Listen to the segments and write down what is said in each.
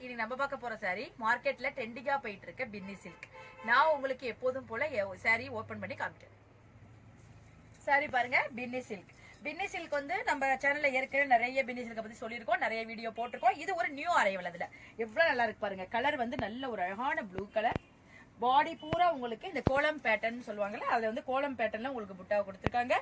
இன்னைக்கு நம்ம பார்க்க போற saree மார்க்கெட்ல ட்ரெண்டிங்கா போயிட்டு இருக்க பின்னி சில்க். நான் உங்களுக்கு எப்போதும் போல saree ஓபன் பண்ணி காமிக்கிறேன். saree பாருங்க, பின்னி சில்க். பின்னி சில்க் வந்து நம்ம சேனல்ல ஏற்கனவே நிறைய பின்னி சில்க பத்தி சொல்லியிருக்கோம், நிறைய வீடியோ போட்டிருக்கோம். இது ஒரு நியூ அரைவல். அதுல எவ்வளவு நல்லா இருக்கு பாருங்க. கலர் வந்து நல்ல ஒரு அழகான ப்ளூ கலர். பாடி பூரா உங்களுக்கு இந்த கோலம் பேட்டர்ன் சொல்லுவாங்கல்ல, அதுல வந்து கோலம் பேட்டர்ன்ல உங்களுக்கு புட்டாவை கொடுத்துருக்காங்க.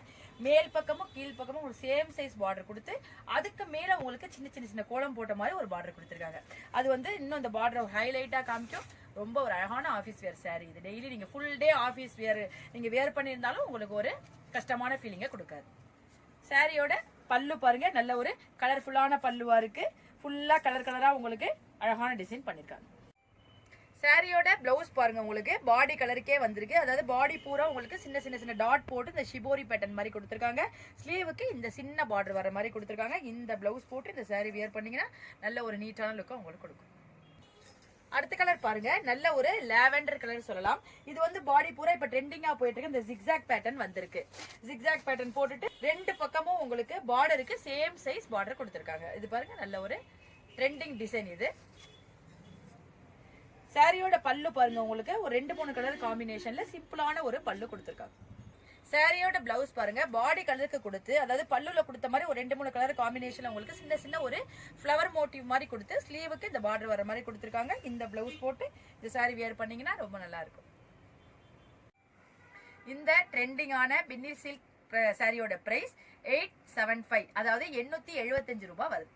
மேல் பக்கமும் கீழ் பக்கமும் ஒரு சேம் சைஸ் பார்டர் கொடுத்து அதுக்கு மேல உங்களுக்கு சின்ன சின்ன சின்ன கோலம் போட்ட மாதிரி ஒரு பார்டர் கொடுத்துருக்காங்க. அது வந்து இன்னும் இந்த பார்டர் ஹைலைட்டா காமிக்கும். ரொம்ப ஒரு அழகான ஆஃபீஸ் வேர் சாரி. இது டெய்லி நீங்க ஃபுல் டே ஆஃபீஸ் வேர் நீங்க வேர் பண்ணியிருந்தாலும் உங்களுக்கு ஒரு கஷ்டமான ஃபீலிங்கை கொடுக்காது. சாரியோட பல்லு பாருங்க, நல்ல ஒரு கலர்ஃபுல்லான பல்லுவா இருக்கு. ஃபுல்லா கலர் கலரா உங்களுக்கு அழகான டிசைன் பண்ணிருக்காங்க. சாரியோட பிளவுஸ் பாருங்க, உங்களுக்கு பாடி கலருக்கே வந்திருக்கு. அதாவது பாடி பூரா உங்களுக்கு சின்ன சின்ன சின்ன டாட் போட்டு இந்த ஷிபோரி பேட்டர்ன் மாதிரி கொடுத்துருக்காங்க. ஸ்லீவுக்கு இந்த சின்ன பார்டர் வர மாதிரி கொடுத்துருக்காங்க. இந்த பிளவுஸ் போட்டு இந்த சாரி வியர் பண்ணீங்கன்னா நல்ல ஒரு நீட்டான லுக்கை உங்களுக்கு கொடுக்கும். அடுத்த கலர் பாருங்க, நல்ல ஒரு லாவெண்டர் கலர் சொல்லலாம். இது வந்து பாடி பூரா இப்ப ட்ரெண்டிங்கா போயிட்டு இருக்கு. இந்த ஜிக்ஸாக் பேட்டர்ன் வந்திருக்கு. ஜிக்ஸாக் பேட்டர்ன் போட்டுட்டு ரெண்டு பக்கமும் உங்களுக்கு பார்டருக்கு சேம் சைஸ் பார்டர் கொடுத்துருக்காங்க. இது பாருங்க, நல்ல ஒரு ட்ரெண்டிங் டிசைன். இது சாரியோட பல்லு பாருங்க, உங்களுக்கு ஒரு 2-3 கலர் காம்பினேஷன்ல சிம்பிளான ஒரு பல்லு கொடுத்துருக்காங்க. சாரியோட பிளவுஸ் பாருங்க, பாடி கலருக்கு கொடுத்து, அதாவது பல்லுல கொடுத்த மாதிரி ஒரு 2-3 கலர் காம்பினேஷன்ல உங்களுக்கு சின்ன சின்ன ஒரு ஃபிளவர் மோட்டிவ் மாதிரி கொடுத்து ஸ்லீவுக்கு இந்த பார்டர் வர மாதிரி கொடுத்துருக்காங்க. இந்த பிளவுஸ் போட்டு இந்த சாரி வியர் பண்ணீங்கன்னா ரொம்ப நல்லா இருக்கும். இந்த ட்ரெண்டிங்கான பின்னி சில்க் சாரியோட பிரைஸ் 875, அதாவது 875 ரூபாய் வருது.